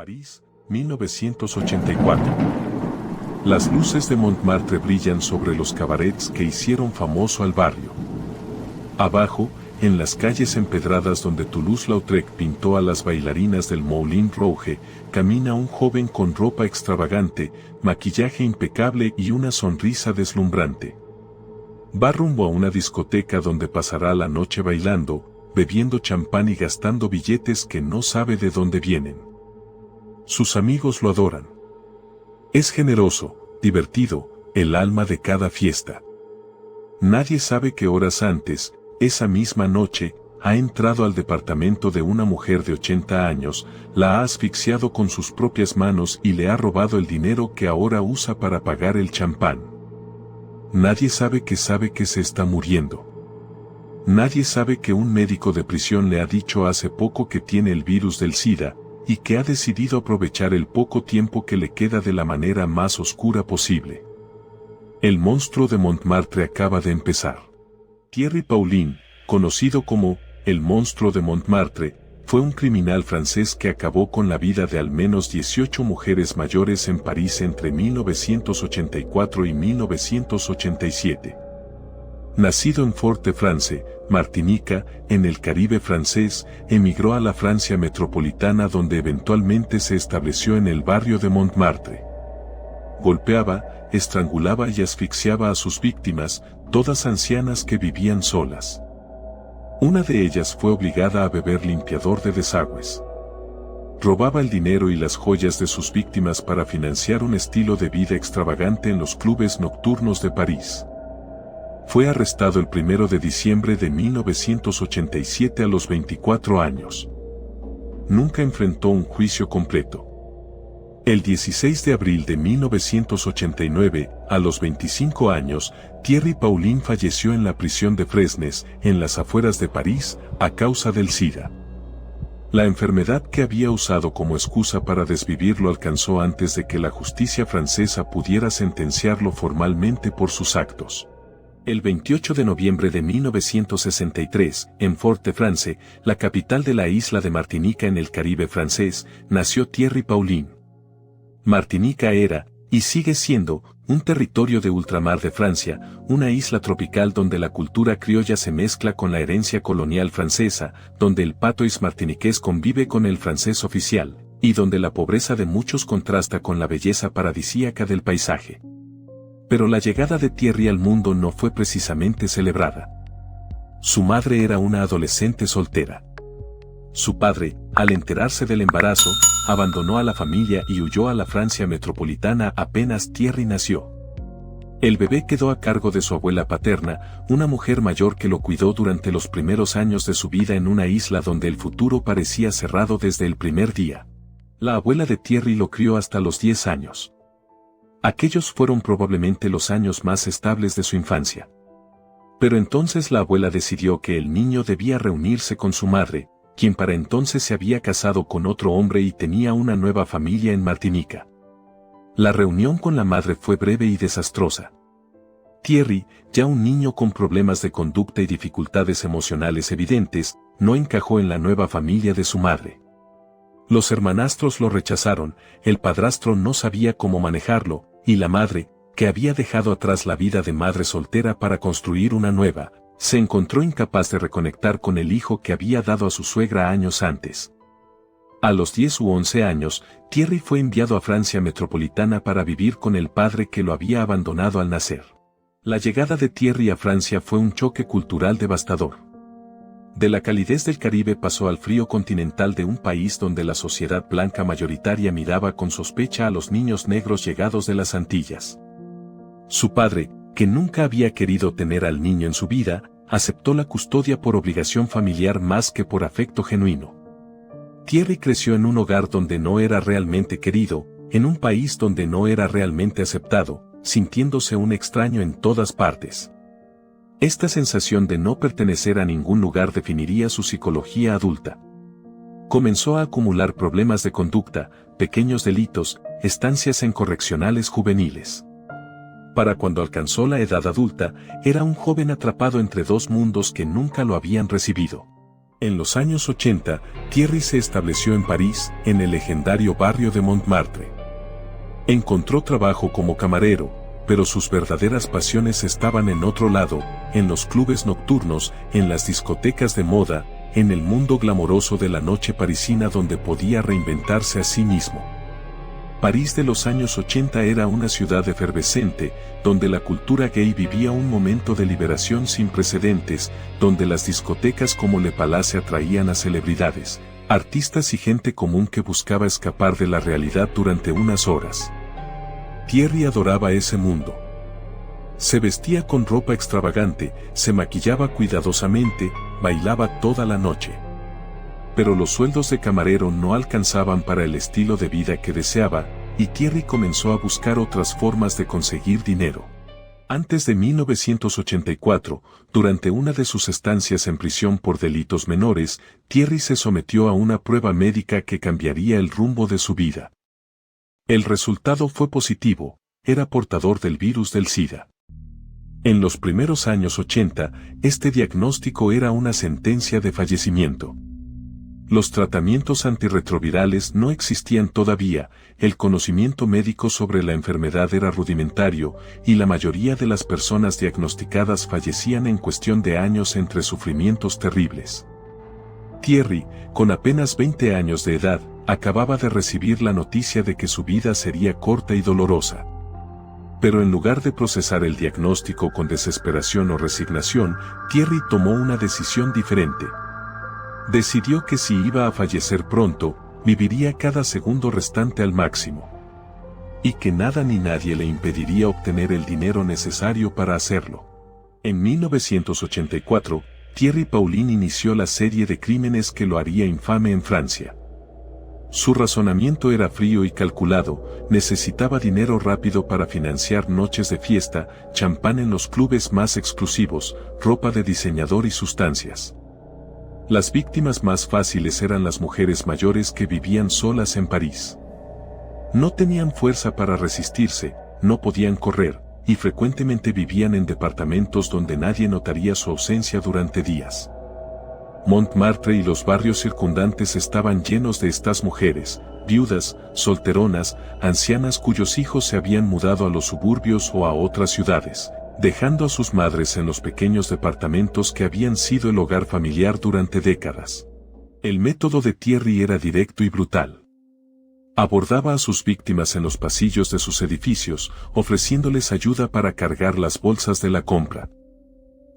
París, 1984. Las luces de Montmartre brillan sobre los cabarets que hicieron famoso al barrio. Abajo, en las calles empedradas donde Toulouse-Lautrec pintó a las bailarinas del Moulin Rouge, camina un joven con ropa extravagante, maquillaje impecable y una sonrisa deslumbrante. Va rumbo a una discoteca donde pasará la noche bailando, bebiendo champán y gastando billetes que no sabe de dónde vienen. Sus amigos lo adoran. Es generoso, divertido, el alma de cada fiesta. Nadie sabe que horas antes, esa misma noche, ha entrado al departamento de una mujer de 80 años, la ha asfixiado con sus propias manos y le ha robado el dinero que ahora usa para pagar el champán. Nadie sabe que se está muriendo. Nadie sabe que un médico de prisión le ha dicho hace poco que tiene el virus del SIDA, y que ha decidido aprovechar el poco tiempo que le queda de la manera más oscura posible. El monstruo de Montmartre acaba de empezar. Thierry Paulin, conocido como el monstruo de Montmartre, fue un criminal francés que acabó con la vida de al menos 18 mujeres mayores en París entre 1984 y 1987. Nacido en Fort-de-France, Martinica, en el Caribe francés, emigró a la Francia metropolitana donde eventualmente se estableció en el barrio de Montmartre. Golpeaba, estrangulaba y asfixiaba a sus víctimas, todas ancianas que vivían solas. Una de ellas fue obligada a beber limpiador de desagües. Robaba el dinero y las joyas de sus víctimas para financiar un estilo de vida extravagante en los clubes nocturnos de París. Fue arrestado el 1 de diciembre de 1987 a los 24 años. Nunca enfrentó un juicio completo. El 16 de abril de 1989, a los 25 años, Thierry Paulin falleció en la prisión de Fresnes, en las afueras de París, a causa del SIDA. La enfermedad que había usado como excusa para desvivir lo alcanzó antes de que la justicia francesa pudiera sentenciarlo formalmente por sus actos. El 28 de noviembre de 1963, en Fort-de-France, la capital de la isla de Martinica en el Caribe francés, nació Thierry Paulin. Martinica era, y sigue siendo, un territorio de ultramar de Francia, una isla tropical donde la cultura criolla se mezcla con la herencia colonial francesa, donde el patois martiniqués convive con el francés oficial, y donde la pobreza de muchos contrasta con la belleza paradisíaca del paisaje. Pero la llegada de Thierry al mundo no fue precisamente celebrada. Su madre era una adolescente soltera. Su padre, al enterarse del embarazo, abandonó a la familia y huyó a la Francia metropolitana apenas Thierry nació. El bebé quedó a cargo de su abuela paterna, una mujer mayor que lo cuidó durante los primeros años de su vida en una isla donde el futuro parecía cerrado desde el primer día. La abuela de Thierry lo crió hasta los 10 años. Aquellos fueron probablemente los años más estables de su infancia. Pero entonces la abuela decidió que el niño debía reunirse con su madre, quien para entonces se había casado con otro hombre y tenía una nueva familia en Martinica. La reunión con la madre fue breve y desastrosa. Thierry, ya un niño con problemas de conducta y dificultades emocionales evidentes, no encajó en la nueva familia de su madre. Los hermanastros lo rechazaron, el padrastro no sabía cómo manejarlo, y la madre, que había dejado atrás la vida de madre soltera para construir una nueva, se encontró incapaz de reconectar con el hijo que había dado a su suegra años antes. A los 10 u 11 años, Thierry fue enviado a Francia metropolitana para vivir con el padre que lo había abandonado al nacer. La llegada de Thierry a Francia fue un choque cultural devastador. De la calidez del Caribe pasó al frío continental de un país donde la sociedad blanca mayoritaria miraba con sospecha a los niños negros llegados de las Antillas. Su padre, que nunca había querido tener al niño en su vida, aceptó la custodia por obligación familiar más que por afecto genuino. Thierry creció en un hogar donde no era realmente querido, en un país donde no era realmente aceptado, sintiéndose un extraño en todas partes. Esta sensación de no pertenecer a ningún lugar definiría su psicología adulta. Comenzó a acumular problemas de conducta, pequeños delitos, estancias en correccionales juveniles. Para cuando alcanzó la edad adulta, era un joven atrapado entre dos mundos que nunca lo habían recibido. En los años 80, Thierry se estableció en París, en el legendario barrio de Montmartre. Encontró trabajo como camarero, pero sus verdaderas pasiones estaban en otro lado, en los clubes nocturnos, en las discotecas de moda, en el mundo glamoroso de la noche parisina donde podía reinventarse a sí mismo. París de los años 80 era una ciudad efervescente, donde la cultura gay vivía un momento de liberación sin precedentes, donde las discotecas como Le Palace atraían a celebridades, artistas y gente común que buscaba escapar de la realidad durante unas horas. Thierry adoraba ese mundo. Se vestía con ropa extravagante, se maquillaba cuidadosamente, bailaba toda la noche. Pero los sueldos de camarero no alcanzaban para el estilo de vida que deseaba, y Thierry comenzó a buscar otras formas de conseguir dinero. Antes de 1984, durante una de sus estancias en prisión por delitos menores, Thierry se sometió a una prueba médica que cambiaría el rumbo de su vida. El resultado fue positivo, era portador del virus del SIDA. En los primeros años 80, este diagnóstico era una sentencia de fallecimiento. Los tratamientos antirretrovirales no existían todavía, el conocimiento médico sobre la enfermedad era rudimentario, y la mayoría de las personas diagnosticadas fallecían en cuestión de años entre sufrimientos terribles. Thierry, con apenas 20 años de edad, acababa de recibir la noticia de que su vida sería corta y dolorosa. Pero en lugar de procesar el diagnóstico con desesperación o resignación, Thierry tomó una decisión diferente. Decidió que si iba a fallecer pronto, viviría cada segundo restante al máximo. Y que nada ni nadie le impediría obtener el dinero necesario para hacerlo. En 1984, Thierry Paulin inició la serie de crímenes que lo haría infame en Francia. Su razonamiento era frío y calculado, necesitaba dinero rápido para financiar noches de fiesta, champán en los clubes más exclusivos, ropa de diseñador y sustancias. Las víctimas más fáciles eran las mujeres mayores que vivían solas en París. No tenían fuerza para resistirse, no podían correr, y frecuentemente vivían en departamentos donde nadie notaría su ausencia durante días. Montmartre y los barrios circundantes estaban llenos de estas mujeres, viudas, solteronas, ancianas cuyos hijos se habían mudado a los suburbios o a otras ciudades, dejando a sus madres en los pequeños departamentos que habían sido el hogar familiar durante décadas. El método de Thierry era directo y brutal. Abordaba a sus víctimas en los pasillos de sus edificios, ofreciéndoles ayuda para cargar las bolsas de la compra.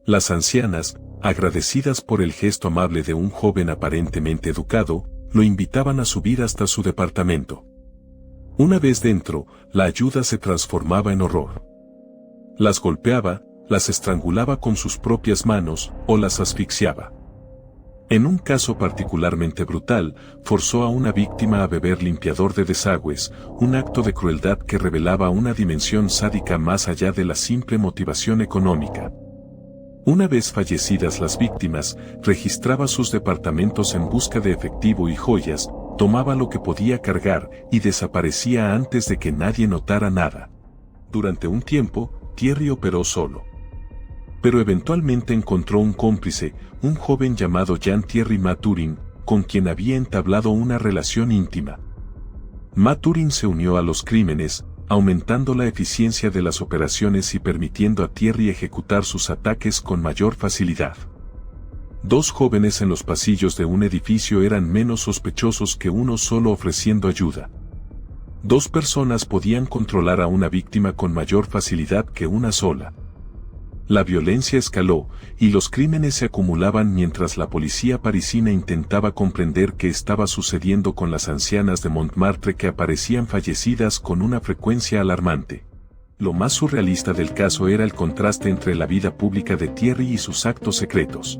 Las ancianas, agradecidas por el gesto amable de un joven aparentemente educado, lo invitaban a subir hasta su departamento. Una vez dentro, la ayuda se transformaba en horror. Las golpeaba, las estrangulaba con sus propias manos, o las asfixiaba. En un caso particularmente brutal, forzó a una víctima a beber limpiador de desagües, un acto de crueldad que revelaba una dimensión sádica más allá de la simple motivación económica. Una vez fallecidas las víctimas, registraba sus departamentos en busca de efectivo y joyas, tomaba lo que podía cargar y desaparecía antes de que nadie notara nada. Durante un tiempo, Thierry operó solo. Pero eventualmente encontró un cómplice, un joven llamado Jean-Thierry Mathurin, con quien había entablado una relación íntima. Mathurin se unió a los crímenes, aumentando la eficiencia de las operaciones y permitiendo a Thierry ejecutar sus ataques con mayor facilidad. Dos jóvenes en los pasillos de un edificio eran menos sospechosos que uno solo ofreciendo ayuda. Dos personas podían controlar a una víctima con mayor facilidad que una sola. La violencia escaló, y los crímenes se acumulaban mientras la policía parisina intentaba comprender qué estaba sucediendo con las ancianas de Montmartre que aparecían fallecidas con una frecuencia alarmante. Lo más surrealista del caso era el contraste entre la vida pública de Thierry y sus actos secretos.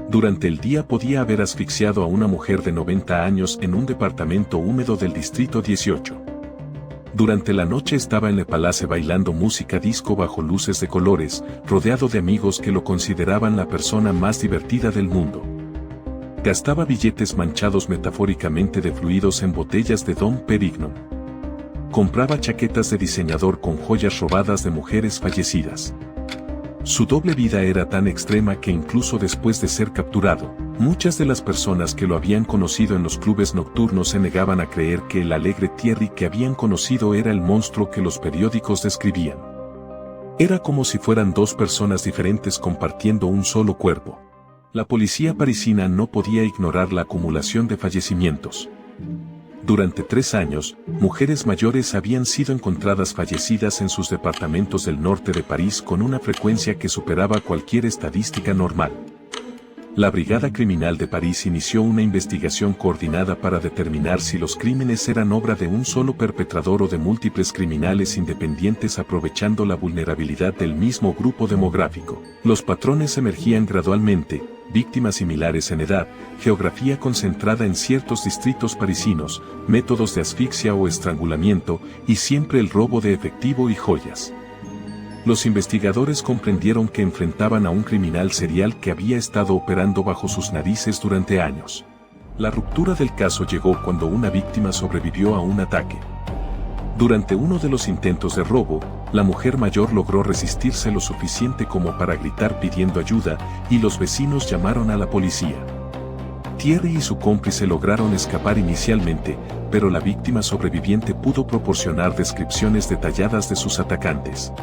Durante el día podía haber asfixiado a una mujer de 90 años en un departamento húmedo del distrito 18. Durante la noche estaba en Le Palace bailando música disco bajo luces de colores, rodeado de amigos que lo consideraban la persona más divertida del mundo. Gastaba billetes manchados metafóricamente de fluidos en botellas de Dom Pérignon. Compraba chaquetas de diseñador con joyas robadas de mujeres fallecidas. Su doble vida era tan extrema que incluso después de ser capturado, Muchas de las personas que lo habían conocido en los clubes nocturnos se negaban a creer que el alegre Thierry que habían conocido era el monstruo que los periódicos describían. Era como si fueran dos personas diferentes compartiendo un solo cuerpo. La policía parisina no podía ignorar la acumulación de fallecimientos. Durante 3 años, mujeres mayores habían sido encontradas fallecidas en sus departamentos del norte de París con una frecuencia que superaba cualquier estadística normal. La Brigada Criminal de París inició una investigación coordinada para determinar si los crímenes eran obra de un solo perpetrador o de múltiples criminales independientes aprovechando la vulnerabilidad del mismo grupo demográfico. Los patrones emergían gradualmente: víctimas similares en edad, geografía concentrada en ciertos distritos parisinos, métodos de asfixia o estrangulamiento, y siempre el robo de efectivo y joyas. Los investigadores comprendieron que enfrentaban a un criminal serial que había estado operando bajo sus narices durante años. La ruptura del caso llegó cuando una víctima sobrevivió a un ataque. Durante uno de los intentos de robo, la mujer mayor logró resistirse lo suficiente como para gritar pidiendo ayuda, y los vecinos llamaron a la policía. Thierry y su cómplice lograron escapar inicialmente, pero la víctima sobreviviente pudo proporcionar descripciones detalladas de sus atacantes.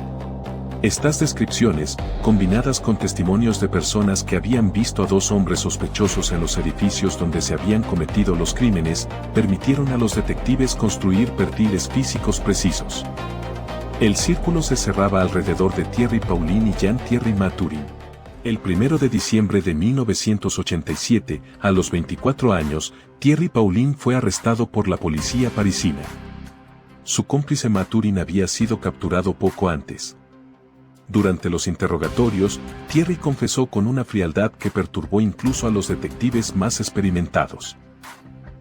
Estas descripciones, combinadas con testimonios de personas que habían visto a 2 hombres sospechosos en los edificios donde se habían cometido los crímenes, permitieron a los detectives construir perfiles físicos precisos. El círculo se cerraba alrededor de Thierry Paulin y Jean-Thierry Mathurin. El 1 de diciembre de 1987, a los 24 años, Thierry Paulin fue arrestado por la policía parisina. Su cómplice Mathurin había sido capturado poco antes. Durante los interrogatorios, Thierry confesó con una frialdad que perturbó incluso a los detectives más experimentados.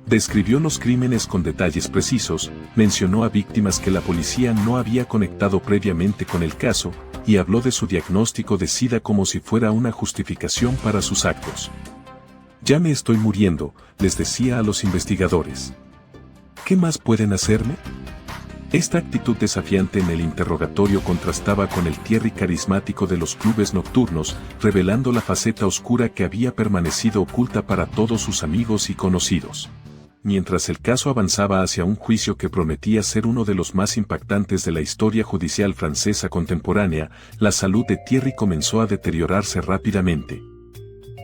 Describió los crímenes con detalles precisos, mencionó a víctimas que la policía no había conectado previamente con el caso, y habló de su diagnóstico de SIDA como si fuera una justificación para sus actos. «Ya me estoy muriendo», les decía a los investigadores. «¿Qué más pueden hacerme?». Esta actitud desafiante en el interrogatorio contrastaba con el Thierry carismático de los clubes nocturnos, revelando la faceta oscura que había permanecido oculta para todos sus amigos y conocidos. Mientras el caso avanzaba hacia un juicio que prometía ser uno de los más impactantes de la historia judicial francesa contemporánea, la salud de Thierry comenzó a deteriorarse rápidamente.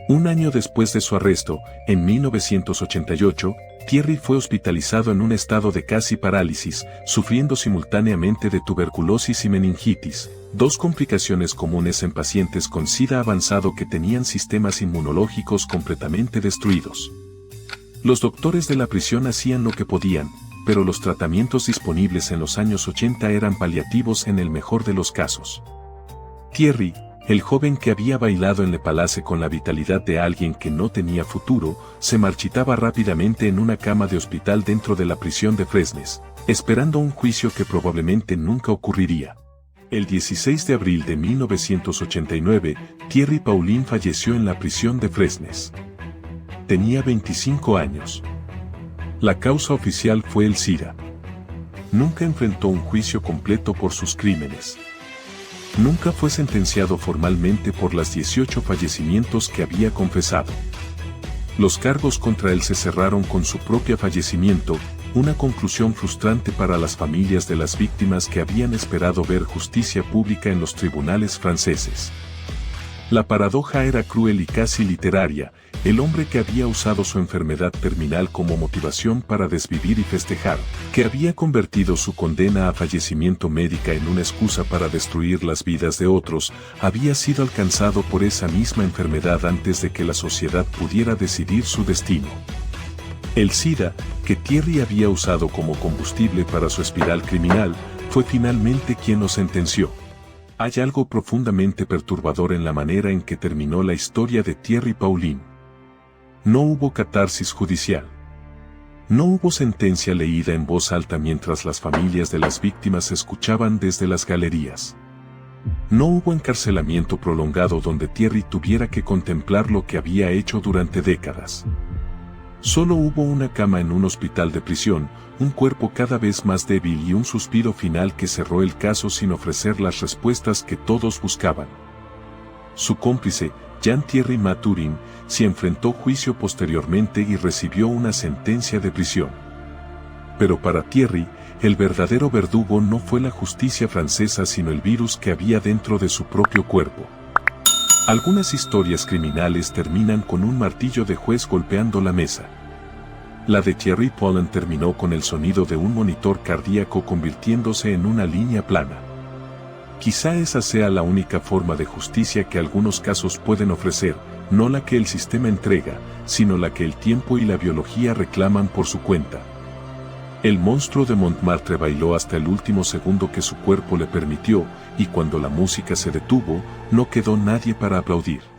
Un año después de su arresto, en 1988, Thierry fue hospitalizado en un estado de casi parálisis, sufriendo simultáneamente de tuberculosis y meningitis, 2 complicaciones comunes en pacientes con SIDA avanzado que tenían sistemas inmunológicos completamente destruidos. Los doctores de la prisión hacían lo que podían, pero los tratamientos disponibles en los años 80 eran paliativos en el mejor de los casos. Thierry, el joven que había bailado en Le Palace con la vitalidad de alguien que no tenía futuro, se marchitaba rápidamente en una cama de hospital dentro de la prisión de Fresnes, esperando un juicio que probablemente nunca ocurriría. El 16 de abril de 1989, Thierry Paulin falleció en la prisión de Fresnes. Tenía 25 años. La causa oficial fue el SIDA. Nunca enfrentó un juicio completo por sus crímenes. Nunca fue sentenciado formalmente por los 18 fallecimientos que había confesado. Los cargos contra él se cerraron con su propio fallecimiento, una conclusión frustrante para las familias de las víctimas que habían esperado ver justicia pública en los tribunales franceses. La paradoja era cruel y casi literaria: el hombre que había usado su enfermedad terminal como motivación para desvivir y festejar, que había convertido su condena a fallecimiento médica en una excusa para destruir las vidas de otros, había sido alcanzado por esa misma enfermedad antes de que la sociedad pudiera decidir su destino. El SIDA, que Thierry había usado como combustible para su espiral criminal, fue finalmente quien lo sentenció. Hay algo profundamente perturbador en la manera en que terminó la historia de Thierry Paulin. No hubo catarsis judicial. No hubo sentencia leída en voz alta mientras las familias de las víctimas escuchaban desde las galerías. No hubo encarcelamiento prolongado donde Thierry tuviera que contemplar lo que había hecho durante décadas. Solo hubo una cama en un hospital de prisión, un cuerpo cada vez más débil y un suspiro final que cerró el caso sin ofrecer las respuestas que todos buscaban. Su cómplice, Jean-Thierry Mathurin, se enfrentó juicio posteriormente y recibió una sentencia de prisión. Pero para Thierry, el verdadero verdugo no fue la justicia francesa sino el virus que había dentro de su propio cuerpo. Algunas historias criminales terminan con un martillo de juez golpeando la mesa. La de Thierry Poulain terminó con el sonido de un monitor cardíaco convirtiéndose en una línea plana. Quizá esa sea la única forma de justicia que algunos casos pueden ofrecer, no la que el sistema entrega, sino la que el tiempo y la biología reclaman por su cuenta. El monstruo de Montmartre bailó hasta el último segundo que su cuerpo le permitió, y cuando la música se detuvo, no quedó nadie para aplaudir.